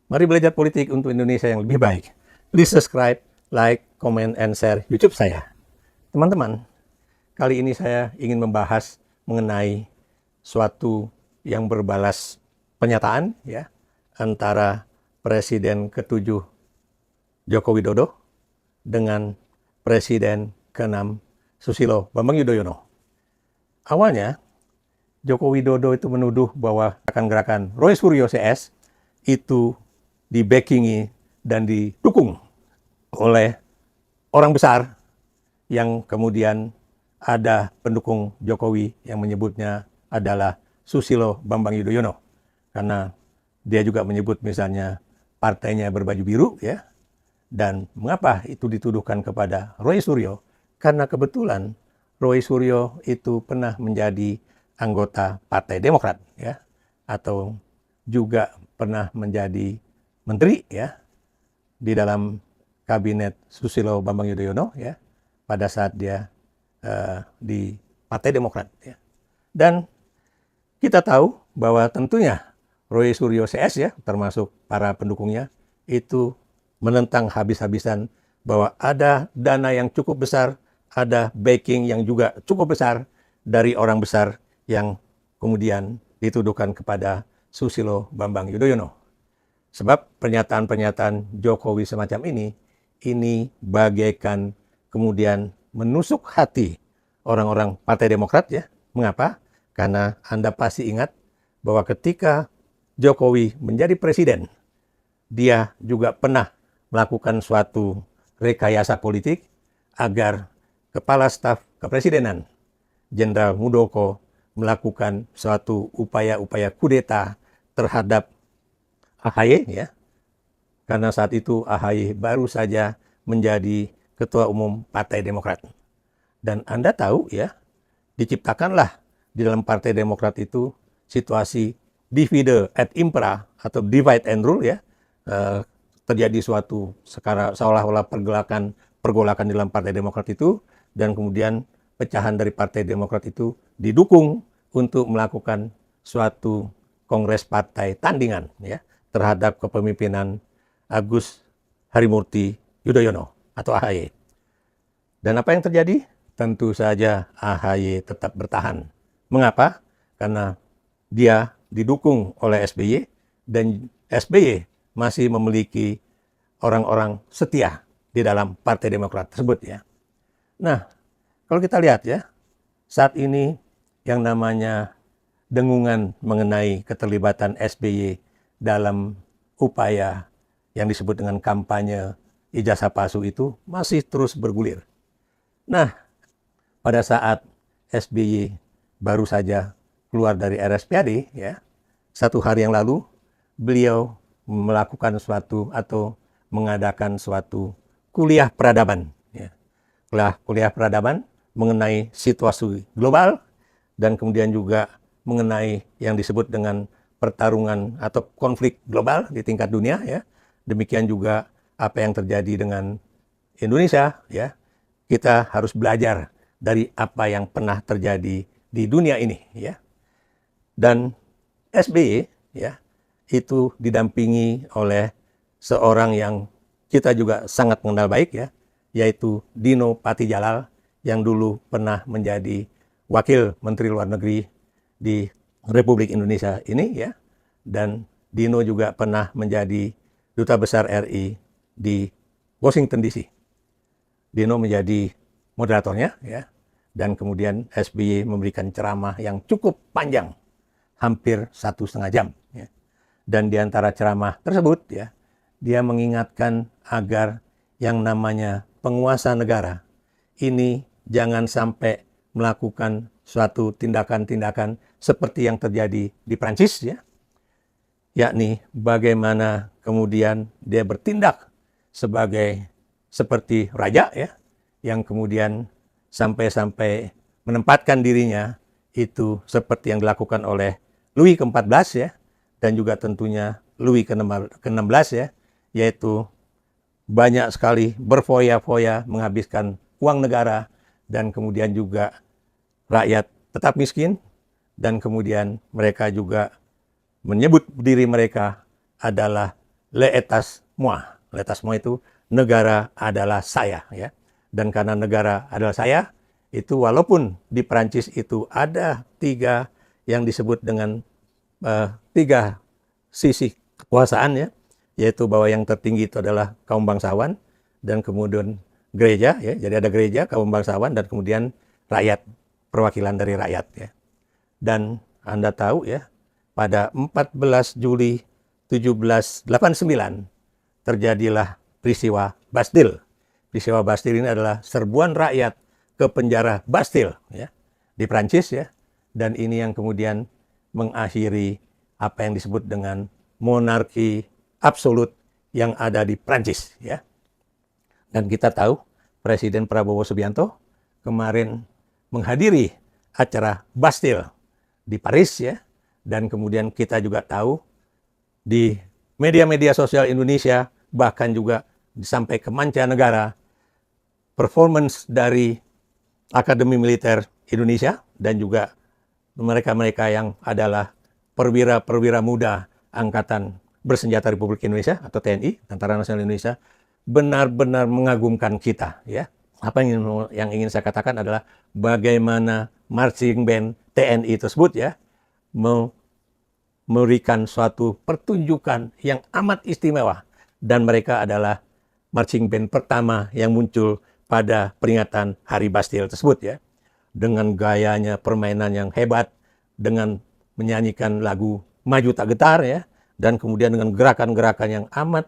Mari belajar politik untuk Indonesia yang lebih baik. Please subscribe, like, comment, and share YouTube saya. Teman-teman, kali ini saya ingin membahas mengenai suatu yang berbalas pernyataan ya antara Presiden ke-7 Joko Widodo dengan Presiden ke-6 Susilo Bambang Yudhoyono. Awalnya Joko Widodo itu menuduh bahwa gerakan Roy Suryo CS itu di-backingi dan didukung oleh orang besar yang kemudian ada pendukung Jokowi yang menyebutnya adalah Susilo Bambang Yudhoyono. Karena dia juga menyebut misalnya partainya berbaju biru ya. Dan mengapa itu dituduhkan kepada Roy Suryo? Karena kebetulan Roy Suryo itu pernah menjadi anggota Partai Demokrat ya, atau juga pernah menjadi menteri ya di dalam kabinet Susilo Bambang Yudhoyono ya pada saat dia di Partai Demokrat ya. Dan kita tahu bahwa tentunya Roy Suryo CS ya termasuk para pendukungnya itu menentang habis-habisan bahwa ada dana yang cukup besar, ada backing yang juga cukup besar dari orang besar yang kemudian dituduhkan kepada Susilo Bambang Yudhoyono. Sebab pernyataan-pernyataan Jokowi semacam ini bagaikan kemudian menusuk hati orang-orang Partai Demokrat ya. Mengapa? Karena Anda pasti ingat bahwa ketika Jokowi menjadi presiden, dia juga pernah melakukan suatu rekayasa politik agar Kepala Staf Kepresidenan Jenderal Muldoko melakukan suatu upaya-upaya kudeta terhadap AHY ya. Karena saat itu AHY baru saja menjadi Ketua Umum Partai Demokrat. Dan Anda tahu ya, diciptakanlah di dalam Partai Demokrat itu situasi divide et impera atau divide and rule ya. Terjadi suatu seolah-olah pergolakan di dalam Partai Demokrat itu, dan kemudian pecahan dari Partai Demokrat itu didukung untuk melakukan suatu kongres partai tandingan ya terhadap kepemimpinan Agus Harimurti Yudhoyono atau AHY. Dan apa yang terjadi? Tentu saja AHY tetap bertahan. Mengapa? Karena dia didukung oleh SBY dan SBY masih memiliki orang-orang setia di dalam Partai Demokrat tersebut ya. Nah, kalau kita lihat ya, saat ini yang namanya dengungan mengenai keterlibatan SBY dalam upaya yang disebut dengan kampanye ijazah palsu itu masih terus bergulir. Nah, pada saat SBY baru saja keluar dari RSPAD ya, 1 hari yang lalu beliau melakukan suatu atau mengadakan suatu kuliah peradaban ya. Kuliah peradaban mengenai situasi global dan kemudian juga mengenai yang disebut dengan pertarungan atau konflik global di tingkat dunia ya. Demikian juga apa yang terjadi dengan Indonesia ya. Kita harus belajar dari apa yang pernah terjadi di dunia ini ya. Dan SBY ya itu didampingi oleh seorang yang kita juga sangat mengenal baik ya, yaitu Dino Patijalal yang dulu pernah menjadi Wakil Menteri Luar Negeri di Republik Indonesia ini ya, dan Dino juga pernah menjadi Duta Besar RI di Washington DC. Dino menjadi moderatornya ya, dan kemudian SBY memberikan ceramah yang cukup panjang, hampir 1,5 jam ya. Dan di antara ceramah tersebut ya, dia mengingatkan agar yang namanya penguasa negara ini jangan sampai melakukan suatu tindakan-tindakan seperti yang terjadi di Prancis ya. Yakni bagaimana kemudian dia bertindak seperti raja ya, yang kemudian sampai menempatkan dirinya itu seperti yang dilakukan oleh Louis ke-14 ya, dan juga tentunya Louis ke-16 ya, yaitu banyak sekali berfoya-foya menghabiskan uang negara, dan kemudian juga rakyat tetap miskin, dan kemudian mereka juga menyebut diri mereka adalah l'état moi. L'état moi itu negara adalah saya, ya. Dan karena negara adalah saya, itu walaupun di Prancis itu ada tiga yang disebut dengan tiga sisi kekuasaan, ya, yaitu bahwa yang tertinggi itu adalah kaum bangsawan, dan kemudian gereja, ya, jadi ada gereja, kaum bangsawan, dan kemudian rakyat, perwakilan dari rakyat, ya. Dan Anda tahu, ya, pada 14 Juli 1789 terjadilah peristiwa Bastille. Peristiwa Bastille ini adalah serbuan rakyat ke penjara Bastille, ya, di Prancis, ya. Dan ini yang kemudian mengakhiri apa yang disebut dengan monarki absolut yang ada di Prancis, ya. Dan kita tahu Presiden Prabowo Subianto kemarin menghadiri acara Bastille di Paris, ya. Dan kemudian kita juga tahu di media-media sosial Indonesia, bahkan juga sampai ke mancanegara, performance dari Akademi Militer Indonesia dan juga mereka-mereka yang adalah perwira-perwira muda Angkatan Bersenjata Republik Indonesia atau TNI, Tentara Nasional Indonesia, benar-benar mengagumkan kita, ya. Apa yang ingin saya katakan adalah bagaimana marching band TNI tersebut, ya, memberikan suatu pertunjukan yang amat istimewa, dan mereka adalah marching band pertama yang muncul pada peringatan Hari Bastille tersebut, ya, dengan gayanya, permainan yang hebat, dengan menyanyikan lagu Maju Tak Getar, ya, dan kemudian dengan gerakan-gerakan yang amat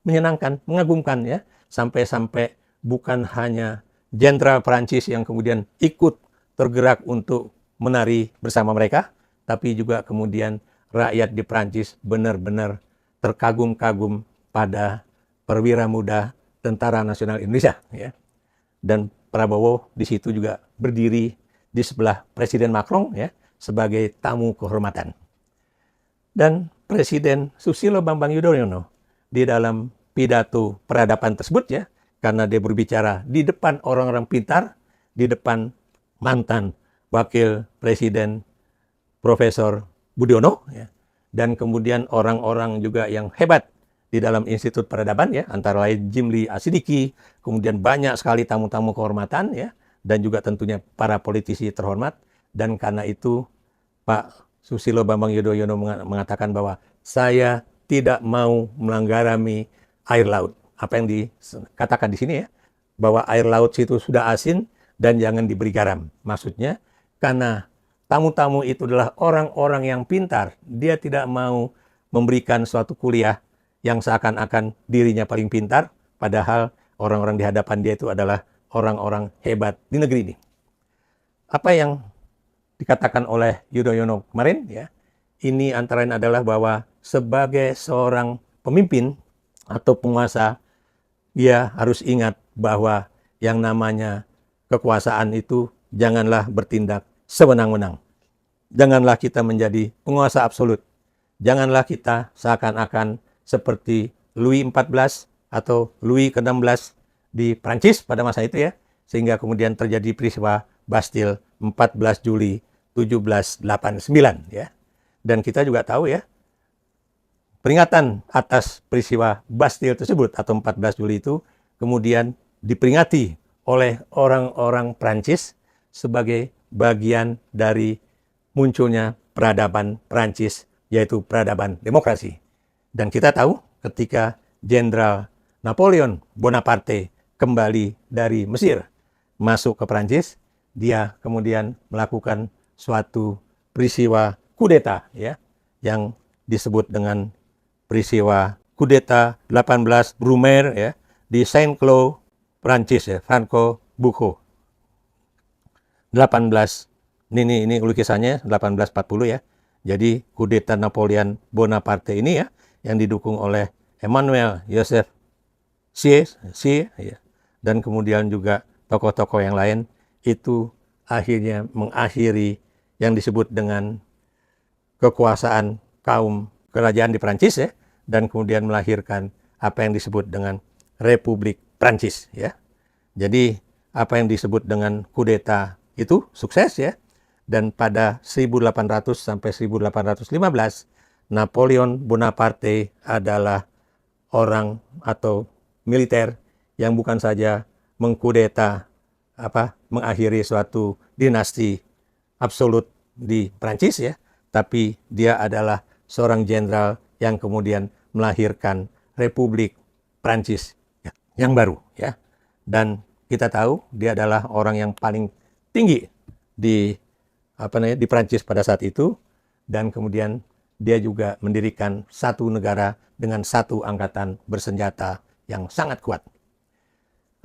menyenangkan, mengagumkan, ya, sampai-sampai bukan hanya jenderal Prancis yang kemudian ikut tergerak untuk menari bersama mereka, tapi juga kemudian rakyat di Prancis benar-benar terkagum-kagum pada perwira muda Tentara Nasional Indonesia, ya. Dan Prabowo di situ juga berdiri di sebelah Presiden Macron, ya, sebagai tamu kehormatan. Dan Presiden Susilo Bambang Yudhoyono di dalam pidato peradaban tersebut, ya, karena dia berbicara di depan orang-orang pintar, di depan mantan Wakil Presiden Profesor Budiono, ya, dan kemudian orang-orang juga yang hebat di dalam Institut Peradaban, ya, antara lain Jimli Asidiki, kemudian banyak sekali tamu-tamu kehormatan, ya, dan juga tentunya para politisi terhormat. Dan karena itu Pak Susilo Bambang Yudhoyono mengatakan bahwa saya tidak mau melanggarami air laut. Apa yang dikatakan di sini, ya, bahwa air laut situ sudah asin dan jangan diberi garam. Maksudnya karena tamu-tamu itu adalah orang-orang yang pintar, dia tidak mau memberikan suatu kuliah yang seakan-akan dirinya paling pintar, padahal orang-orang di hadapan dia itu adalah orang-orang hebat di negeri ini. Apa yang dikatakan oleh Yudhoyono kemarin, ya, ini antara lain adalah bahwa sebagai seorang pemimpin atau penguasa, dia harus ingat bahwa yang namanya kekuasaan itu janganlah bertindak sewenang-wenang. Janganlah kita menjadi penguasa absolut. Janganlah kita seakan-akan seperti Louis XIV atau Louis ke-16 di Prancis pada masa itu, ya, sehingga kemudian terjadi peristiwa Bastille 14 Juli 1789, ya. Dan kita juga tahu, ya, peringatan atas peristiwa Bastille tersebut atau 14 Juli itu kemudian diperingati oleh orang-orang Prancis sebagai bagian dari munculnya peradaban Prancis, yaitu peradaban demokrasi. Dan kita tahu ketika Jenderal Napoleon Bonaparte kembali dari Mesir masuk ke Prancis, dia kemudian melakukan suatu peristiwa kudeta, ya, yang disebut dengan peristiwa kudeta 18 Brumaire, ya, di Saint-Cloud, Prancis, ya, Franco-Bucco. 18 ini lukisannya 1840, ya. Jadi kudeta Napoleon Bonaparte ini, ya, yang didukung oleh Emmanuel Joseph Siey, ya, dan kemudian juga tokoh-tokoh yang lain, itu akhirnya mengakhiri yang disebut dengan kekuasaan kaum kerajaan di Prancis, ya, dan kemudian melahirkan apa yang disebut dengan Republik Prancis, ya. Jadi apa yang disebut dengan kudeta itu sukses, ya. Dan pada 1800 sampai 1815 Napoleon Bonaparte adalah orang atau militer yang bukan saja mengkudeta mengakhiri suatu dinasti absolut di Prancis ya, tapi dia adalah seorang jenderal yang kemudian melahirkan Republik Prancis yang baru ya. Dan kita tahu dia adalah orang yang paling tinggi di di Prancis pada saat itu, dan kemudian dia juga mendirikan satu negara dengan satu angkatan bersenjata yang sangat kuat.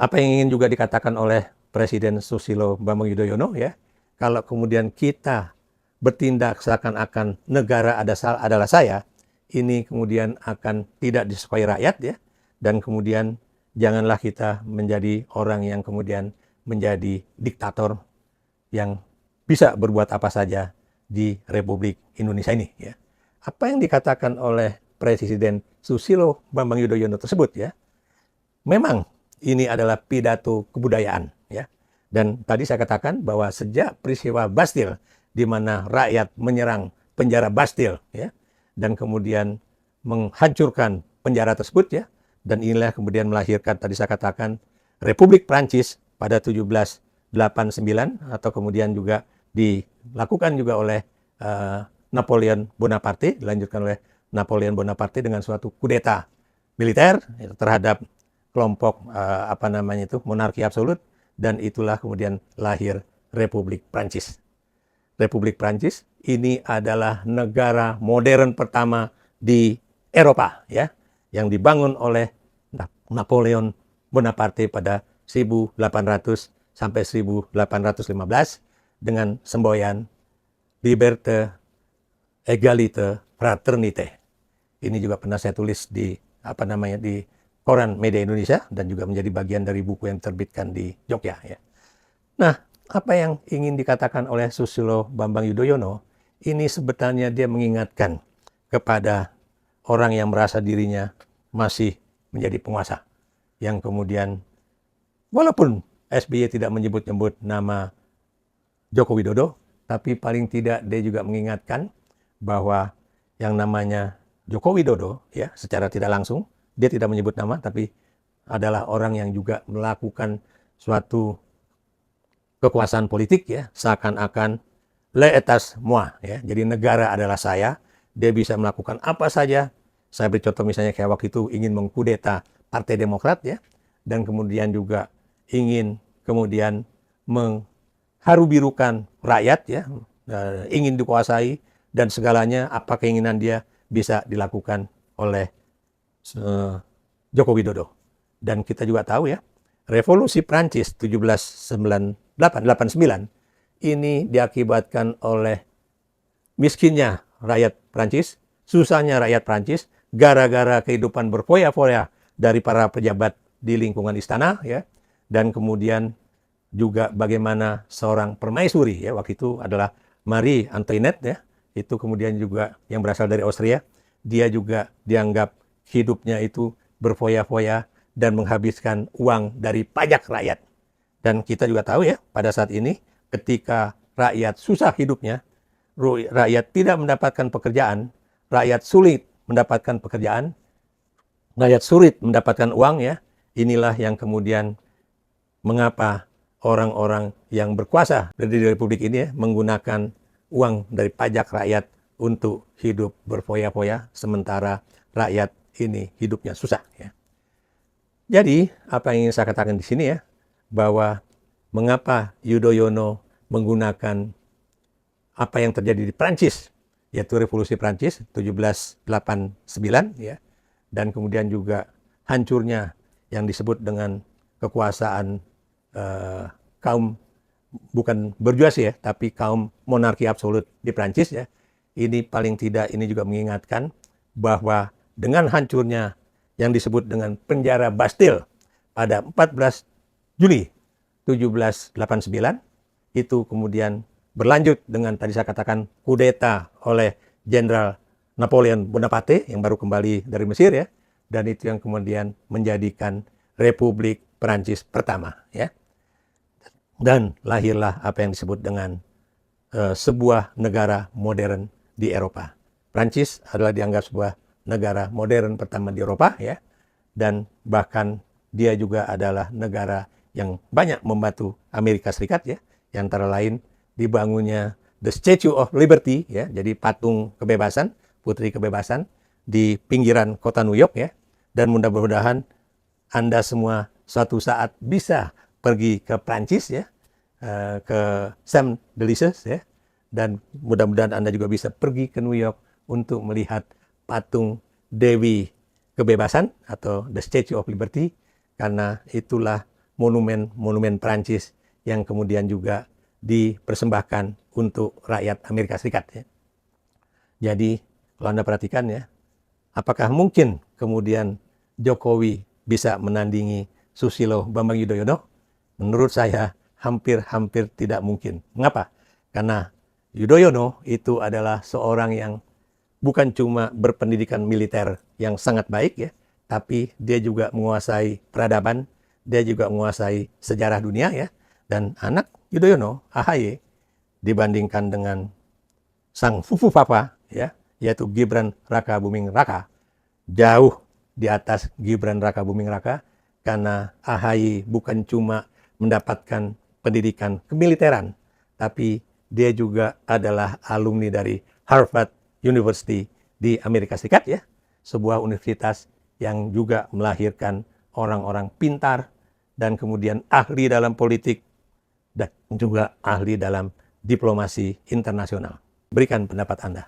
Apa yang ingin juga dikatakan oleh Presiden Susilo Bambang Yudhoyono ya, kalau kemudian kita bertindak seakan-akan negara adalah saya, ini kemudian akan tidak disukai rakyat ya, dan kemudian janganlah kita menjadi orang yang kemudian menjadi diktator yang bisa berbuat apa saja di Republik Indonesia ini ya. Apa yang dikatakan oleh Presiden Susilo Bambang Yudhoyono tersebut ya, memang ini adalah pidato kebudayaan ya. Dan tadi saya katakan bahwa sejak peristiwa Bastille di mana rakyat menyerang penjara Bastille ya, dan kemudian menghancurkan penjara tersebut ya, dan inilah kemudian melahirkan tadi saya katakan Republik Prancis pada 1789, atau kemudian juga dilakukan juga oleh Napoleon Bonaparte, dilanjutkan oleh Napoleon Bonaparte dengan suatu kudeta militer terhadap kelompok monarki absolut, dan itulah kemudian lahir Republik Prancis. Republik Prancis ini adalah negara modern pertama di Eropa ya, yang dibangun oleh Napoleon Bonaparte pada 1800 sampai 1815 dengan semboyan Liberté, Égalité, Fraternité. Ini juga pernah saya tulis di di koran Media Indonesia, dan juga menjadi bagian dari buku yang diterbitkan di Jogja ya. Nah, apa yang ingin dikatakan oleh Susilo Bambang Yudhoyono ini sebetulnya dia mengingatkan kepada orang yang merasa dirinya masih menjadi penguasa, yang kemudian walaupun SBY tidak menyebut-nyebut nama Joko Widodo, tapi paling tidak dia juga mengingatkan bahwa yang namanya Joko Widodo ya, secara tidak langsung dia tidak menyebut nama, tapi adalah orang yang juga melakukan suatu kekuasaan politik ya, seakan-akan l'état moi ya. Jadi negara adalah saya, dia bisa melakukan apa saja. Saya beri contoh misalnya kayak waktu itu ingin mengkudeta Partai Demokrat ya, dan kemudian juga ingin kemudian mengharu-birukan rakyat ya, ingin dikuasai, dan segalanya apa keinginan dia bisa dilakukan oleh Joko Widodo. Dan kita juga tahu ya, Revolusi Prancis 1789 ini diakibatkan oleh miskinnya rakyat Prancis, susahnya rakyat Prancis, gara-gara kehidupan berfoya-foya dari para pejabat di lingkungan istana ya, dan kemudian juga bagaimana seorang permaisuri ya, waktu itu adalah Marie Antoinette ya, itu kemudian juga yang berasal dari Austria, dia juga dianggap hidupnya itu berfoya-foya dan menghabiskan uang dari pajak rakyat. Dan kita juga tahu ya, pada saat ini ketika rakyat susah hidupnya, rakyat tidak mendapatkan pekerjaan, rakyat sulit mendapatkan pekerjaan, rakyat sulit mendapatkan uang ya, inilah yang kemudian mengapa orang-orang yang berkuasa di Republik ini ya, menggunakan uang dari pajak rakyat untuk hidup berfoya-foya, sementara rakyat ini hidupnya susah ya. Jadi apa yang ingin saya katakan di sini ya, bahwa mengapa Yudhoyono menggunakan apa yang terjadi di Prancis, yaitu Revolusi Prancis 1789 ya, dan kemudian juga hancurnya yang disebut dengan kekuasaan kaum bukan burjuasi ya, tapi kaum monarki absolut di Prancis ya. Ini paling tidak ini juga mengingatkan bahwa dengan hancurnya yang disebut dengan penjara Bastille pada 14 Juli 1789, itu kemudian berlanjut dengan tadi saya katakan kudeta oleh Jenderal Napoleon Bonaparte yang baru kembali dari Mesir ya, dan itu yang kemudian menjadikan Republik Prancis pertama ya. Dan lahirlah apa yang disebut dengan sebuah negara modern di Eropa. Prancis adalah dianggap sebuah negara modern pertama di Eropa ya, dan bahkan dia juga adalah negara yang banyak membantu Amerika Serikat ya, yang antara lain dibangunnya The Statue of Liberty ya, jadi patung kebebasan, putri kebebasan di pinggiran kota New York ya. Dan mudah-mudahan Anda semua suatu saat bisa pergi ke Prancis ya, ke Champs-Élysées ya, dan mudah-mudahan Anda juga bisa pergi ke New York untuk melihat patung Dewi Kebebasan atau The Statue of Liberty, karena itulah monumen Prancis yang kemudian juga dipersembahkan untuk rakyat Amerika Serikat ya. Jadi kalau Anda perhatikan ya, apakah mungkin kemudian Jokowi bisa menandingi Susilo Bambang Yudhoyono? Menurut saya hampir tidak mungkin. Mengapa? Karena Yudhoyono itu adalah seorang yang bukan cuma berpendidikan militer yang sangat baik ya, tapi dia juga menguasai peradaban, dia juga menguasai sejarah dunia ya. Dan anak Yudhoyono, AHY, dibandingkan dengan sang fufu papa ya, yaitu Gibran Raka Buming Raka, jauh di atas Gibran Raka Buming Raka, karena AHY bukan cuma mendapatkan pendidikan kemiliteran, tapi dia juga adalah alumni dari Harvard University di Amerika Serikat ya, sebuah universitas yang juga melahirkan orang-orang pintar dan kemudian ahli dalam politik dan juga ahli dalam diplomasi internasional. Berikan pendapat Anda.